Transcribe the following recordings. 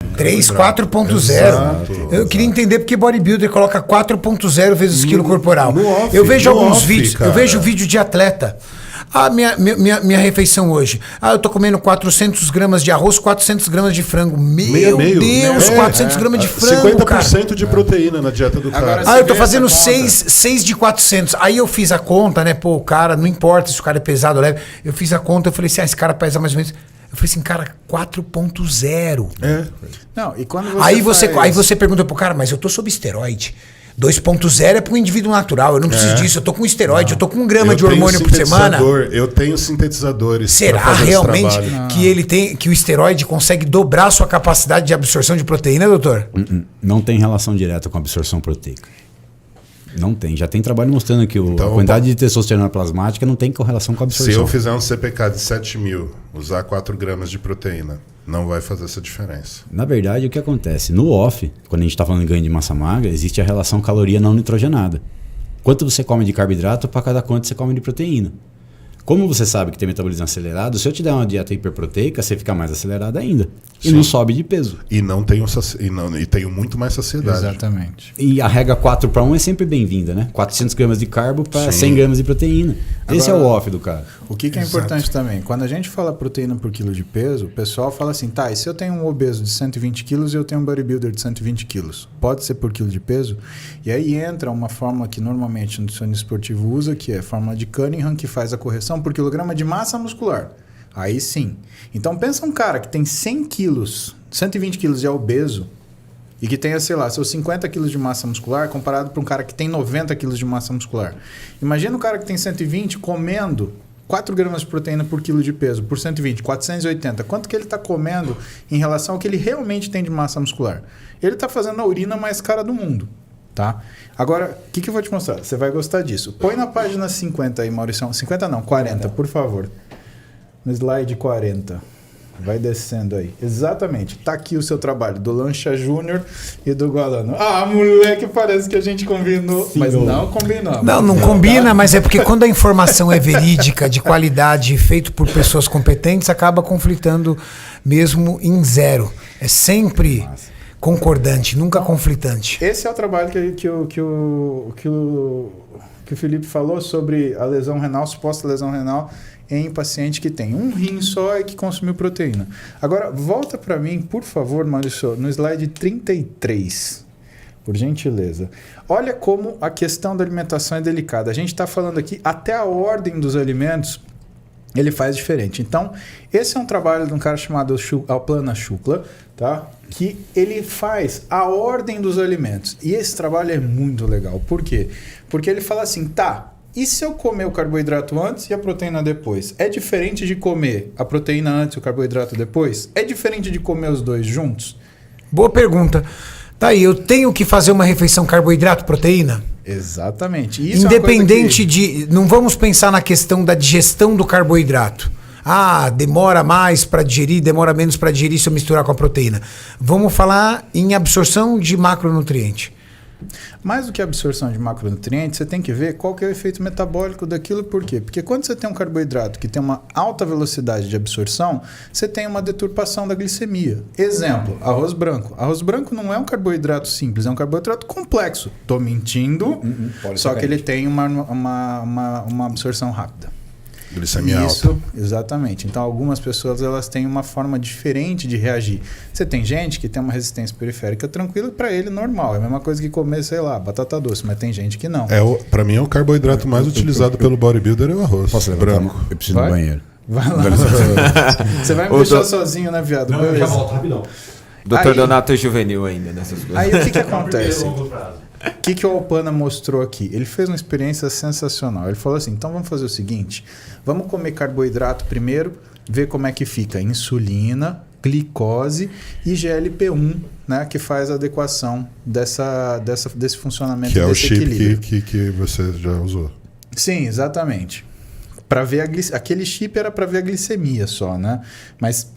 3, 4.0. Eu queria entender porque bodybuilder coloca 4.0 vezes o quilo corporal. Eu vejo alguns vídeos, eu vejo vídeo de atleta. Minha refeição hoje. Eu tô comendo 400 gramas de arroz, 400 gramas de frango. Meu Deus, 400 gramas de frango, 50% cara. de proteína na dieta do cara. Eu tô fazendo 6 de 400. Aí eu fiz a conta, né? Pô, o cara, não importa se o cara é pesado ou leve. Eu fiz a conta, eu falei assim, esse cara pesa mais ou menos... Eu falei assim, cara, 4.0. Não, e quando Aí você pergunta pro cara, mas eu tô sob esteroide. 2.0 é para um indivíduo natural. Eu não preciso disso. Eu tô com esteroide, eu tô com 1 grama de hormônio por semana. Eu tenho sintetizadores. Será realmente que o esteroide consegue dobrar a sua capacidade de absorção de proteína, doutor? Não tem relação direta com a absorção proteica. Não tem. Já tem trabalho mostrando que a quantidade de testosterona plasmática não tem correlação com a absorção. Se eu fizer um CPK de 7.000, usar 4 gramas de proteína, não vai fazer essa diferença. Na verdade, o que acontece? No off, quando a gente está falando de ganho de massa magra, existe a relação caloria não nitrogenada. Quanto você come de carboidrato para cada quanto você come de proteína. Como você sabe que tem metabolismo acelerado, se eu te der uma dieta hiperproteica, você fica mais acelerado ainda. E não sobe de peso. E tenho muito mais saciedade. Exatamente. E a regra 4:1 é sempre bem-vinda, né? 400 gramas de carbo para 100 gramas de proteína. Esse é o off do cara. O que é importante também? Quando a gente fala proteína por quilo de peso, o pessoal fala assim, tá, e se eu tenho um obeso de 120 quilos e eu tenho um bodybuilder de 120 quilos? Pode ser por quilo de peso? E aí entra uma fórmula que normalmente o nutricionista esportivo usa, que é a fórmula de Cunningham, que faz a correção por quilograma de massa muscular. Aí sim. Então pensa um cara que tem 100 quilos, 120 quilos e é obeso, e que tenha, sei lá, seus 50 quilos de massa muscular comparado para um cara que tem 90 quilos de massa muscular. Imagina o cara que tem 120 comendo 4 gramas de proteína por quilo de peso, por 120, 480. Quanto que ele está comendo em relação ao que ele realmente tem de massa muscular? Ele está fazendo a urina mais cara do mundo. Tá? Agora, o que eu vou te mostrar? Você vai gostar disso. Põe na página 50 aí, Maurício. 50 não, 40, por favor. No slide 40. Vai descendo aí. Exatamente. Tá aqui o seu trabalho, do Lancha Júnior e do Gualano. Moleque, parece que a gente combinou. Sim, mas não combinou. Não combina, mas é porque quando a informação é verídica, de qualidade, feito por pessoas competentes, acaba conflitando mesmo em zero. É sempre... concordante, nunca conflitante. Esse é o trabalho que o Felipe falou sobre a lesão renal, suposta lesão renal em paciente que tem um rim só e que consumiu proteína. Agora, volta para mim, por favor, Maurício, no slide 33, por gentileza. Olha como a questão da alimentação é delicada. A gente está falando aqui até a ordem dos alimentos, ele faz diferente. Então, esse é um trabalho de um cara chamado Alpana Shukla, tá? Que ele faz a ordem dos alimentos. E esse trabalho é muito legal. Por quê? Porque ele fala assim, tá, e se eu comer o carboidrato antes e a proteína depois? É diferente de comer a proteína antes e o carboidrato depois? É diferente de comer os dois juntos? Boa pergunta. Tá aí, eu tenho que fazer uma refeição carboidrato-proteína? Exatamente. Isso independente de... Não vamos pensar na questão da digestão do carboidrato. Demora mais para digerir, demora menos para digerir se eu misturar com a proteína. Vamos falar em absorção de macronutriente. Mais do que a absorção de macronutrientes, você tem que ver qual que é o efeito metabólico daquilo. Por quê? Porque quando você tem um carboidrato que tem uma alta velocidade de absorção, você tem uma deturpação da glicemia. Exemplo, arroz branco. Arroz branco não é um carboidrato simples, é um carboidrato complexo. Estou mentindo, só que ele tem uma absorção rápida. Glicemia alta. Exatamente. Então, algumas pessoas elas têm uma forma diferente de reagir. Você tem gente que tem uma resistência periférica tranquila, para ele normal. É a mesma coisa que comer, sei lá, batata doce, mas tem gente que não. Para mim, é o carboidrato mais utilizado pelo bodybuilder é o arroz. Posso levantar? Branco. Eu preciso do banheiro. Vai lá. Você vai me deixar sozinho, né, viado? Não, eu já volto rapidão. Doutor Donato é juvenil ainda nessas coisas. Aí o que acontece? O que o Alpana mostrou aqui? Ele fez uma experiência sensacional. Ele falou assim, então vamos fazer o seguinte, vamos comer carboidrato primeiro, ver como é que fica insulina, glicose e GLP-1, né, que faz a adequação desse funcionamento, que desse equilíbrio. Que é o chip que você já usou. Sim, exatamente. Para ver aquele chip era para ver a glicemia só, né? Mas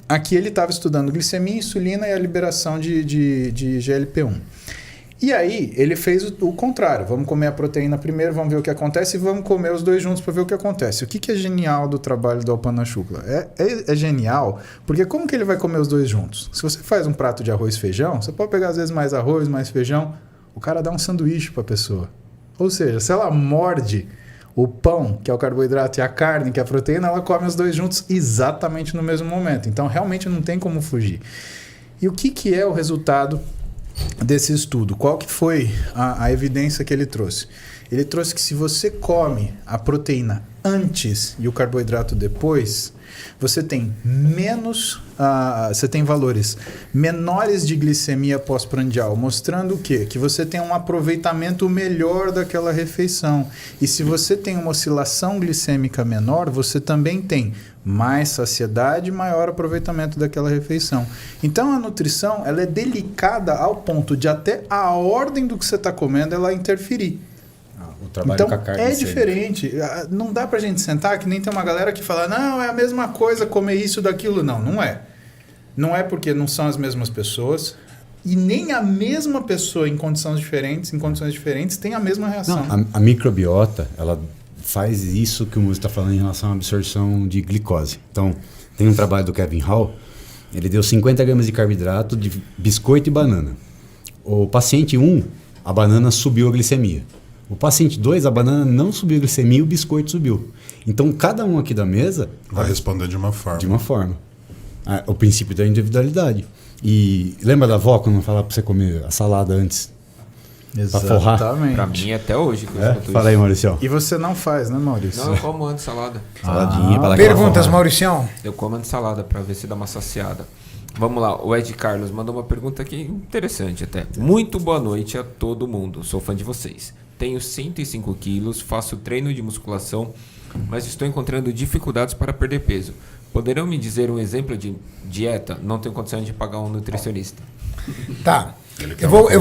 aqui ele estava estudando glicemia, insulina e a liberação de GLP-1. E aí, ele fez o contrário. Vamos comer a proteína primeiro, vamos ver o que acontece e vamos comer os dois juntos para ver o que acontece. O que é genial do trabalho do Alpana Shukla? É genial, porque como que ele vai comer os dois juntos? Se você faz um prato de arroz e feijão, você pode pegar às vezes mais arroz, mais feijão, o cara dá um sanduíche para a pessoa. Ou seja, se ela morde o pão, que é o carboidrato, e a carne, que é a proteína, ela come os dois juntos exatamente no mesmo momento. Então, realmente não tem como fugir. E o que é o resultado desse estudo? Qual que foi a evidência que ele trouxe? Ele trouxe que se você come a proteína antes e o carboidrato depois, você tem você tem valores menores de glicemia pós-prandial, mostrando o quê? Que você tem um aproveitamento melhor daquela refeição. E se você tem uma oscilação glicêmica menor, você também tem mais saciedade e maior aproveitamento daquela refeição. Então a nutrição ela é delicada ao ponto de até a ordem do que você está comendo ela interferir. O trabalho então com a carne é diferente. Não dá pra gente sentar que nem tem uma galera que fala não, é a mesma coisa comer isso daquilo. Não é. Não é porque não são as mesmas pessoas e nem a mesma pessoa em condições diferentes tem a mesma reação. Não, a microbiota, ela faz isso que o Muzi está falando em relação à absorção de glicose. Então, tem um trabalho do Kevin Hall, ele deu 50 gramas de carboidrato de biscoito e banana. O paciente 1, a banana subiu a glicemia. O paciente 2, a banana não subiu a glicemia e o biscoito subiu. Então, cada um aqui da mesa vai responder de uma forma. De uma forma. O princípio da individualidade. E lembra da avó quando falava para você comer a salada antes? Exatamente. Pra mim, até hoje. Fala aí, Mauricião. E você não faz, né, Maurício? Não, eu como antes salada. Saladinha. Para Perguntas, Mauricião? Eu como antes salada pra ver se dá uma saciada. Vamos lá, o Ed Carlos mandou uma pergunta aqui interessante até. Muito boa noite a todo mundo, sou fã de vocês. Tenho 105 quilos, faço treino de musculação, mas estou encontrando dificuldades para perder peso. Poderão me dizer um exemplo de dieta? Não tenho condição de pagar um nutricionista. Tá. Eu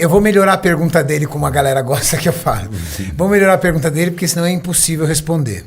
vou melhorar a pergunta dele, como a galera gosta que eu falo. Vou melhorar a pergunta dele, porque senão é impossível responder.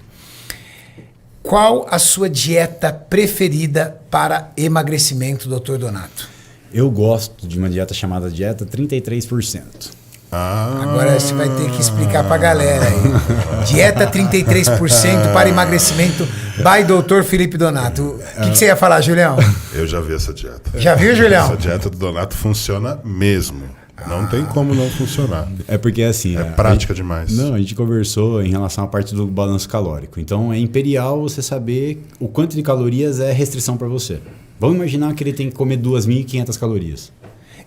Qual a sua dieta preferida para emagrecimento, Dr. Donato? Eu gosto de uma dieta chamada dieta 33%. Agora você vai ter que explicar pra galera aí. Dieta 33% para emagrecimento by Dr. Felipe Donato. O que você ia falar, Julião? Eu já vi essa dieta. Já viu, Julião? Essa dieta do Donato funciona mesmo. Não tem como não funcionar. É porque assim... É prática demais. Não, a gente conversou em relação à parte do balanço calórico. Então é imperial você saber o quanto de calorias é restrição para você. Vamos imaginar que ele tem que comer 2.500 calorias.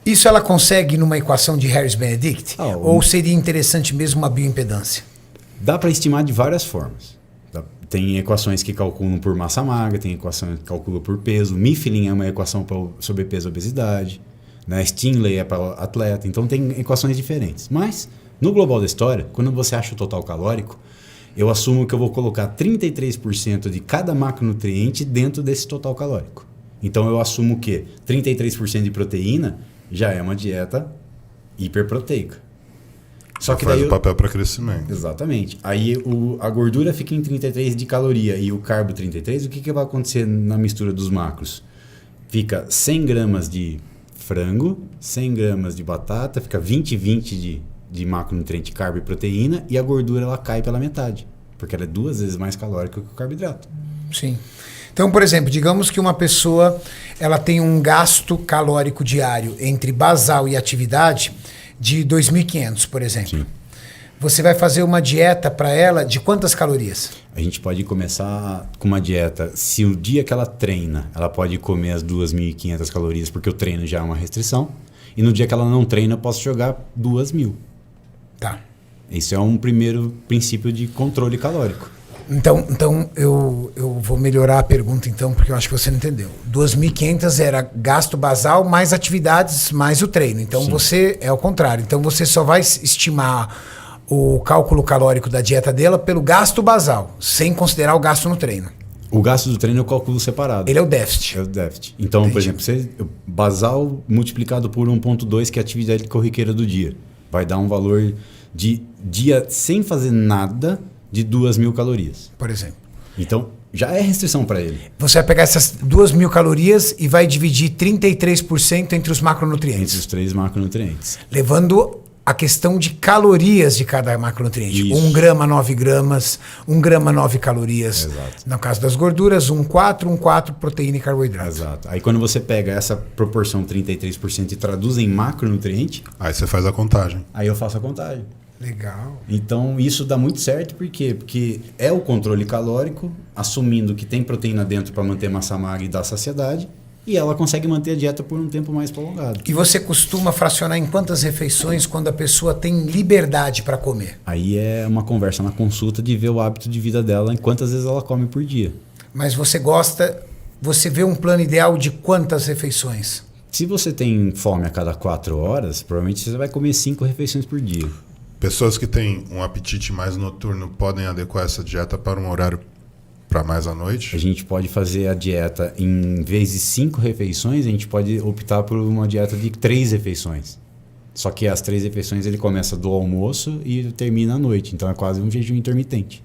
Isso ela consegue numa equação de Harris-Benedict? Ou seria interessante mesmo uma bioimpedância? Dá para estimar de várias formas. Tem equações que calculam por massa magra, tem equações que calculam por peso. Mifflin é uma equação para sobrepeso e obesidade. Né? Stinley é para atleta. Então tem equações diferentes. Mas, no global da história, quando você acha o total calórico, eu assumo que eu vou colocar 33% de cada macronutriente dentro desse total calórico. Então eu assumo que 33% de proteína já é uma dieta hiperproteica. Só que faz daí o papel para crescimento. Exatamente. Aí a gordura fica em 33 de caloria e o carbo 33. O que vai acontecer na mistura dos macros? Fica 100 gramas de frango, 100 gramas de batata, fica 20 de macronutriente, carbo e proteína, e a gordura ela cai pela metade, porque ela é 2 vezes mais calórica que o carboidrato. Sim. Então, por exemplo, digamos que uma pessoa ela tem um gasto calórico diário entre basal e atividade de 2.500, por exemplo. Sim. Você vai fazer uma dieta para ela de quantas calorias? A gente pode começar com uma dieta. Se o dia que ela treina, ela pode comer as 2.500 calorias, porque o treino já é uma restrição. E no dia que ela não treina, eu posso jogar 2.000. Tá. Isso é um primeiro princípio de controle calórico. Então eu vou melhorar a pergunta, então, porque eu acho que você não entendeu. 2.500 era gasto basal mais atividades mais o treino. Então, sim, você é o contrário. Então, você só vai estimar o cálculo calórico da dieta dela pelo gasto basal, sem considerar o gasto no treino. O gasto do treino eu calculo separado. Ele é o déficit. É o déficit. Então, por exemplo, basal multiplicado por 1,2, que é a atividade corriqueira do dia, vai dar um valor de dia sem fazer nada de 2.000 calorias. Por exemplo. Então, já é restrição para ele. Você vai pegar essas 2.000 calorias e vai dividir 33% entre os macronutrientes. Entre os 3 macronutrientes. Levando a questão de calorias de cada macronutriente. Isso. 1 grama, 9 gramas, 1 grama, 9 calorias. Exato. No caso das gorduras, 1,4 proteína e carboidrato. Exato. Aí quando você pega essa proporção 33% e traduz em macronutriente, Aí você faz a contagem. aí eu faço a contagem. Legal. Então isso dá muito certo, por quê? Porque é o controle calórico, assumindo que tem proteína dentro para manter massa magra e dar saciedade, e ela consegue manter a dieta por um tempo mais prolongado. E você costuma fracionar em quantas refeições quando a pessoa tem liberdade para comer? Aí é uma conversa na consulta de ver o hábito de vida dela, em quantas vezes ela come por dia. Mas você vê um plano ideal de quantas refeições? Se você tem fome a cada 4 horas, provavelmente você vai comer 5 refeições por dia. Pessoas que têm um apetite mais noturno podem adequar essa dieta para um horário para mais à noite? A gente pode fazer a dieta, em vez de 5 refeições, a gente pode optar por uma dieta de 3 refeições. Só que as 3 refeições ele começa do almoço e termina à noite, então é quase um jejum intermitente.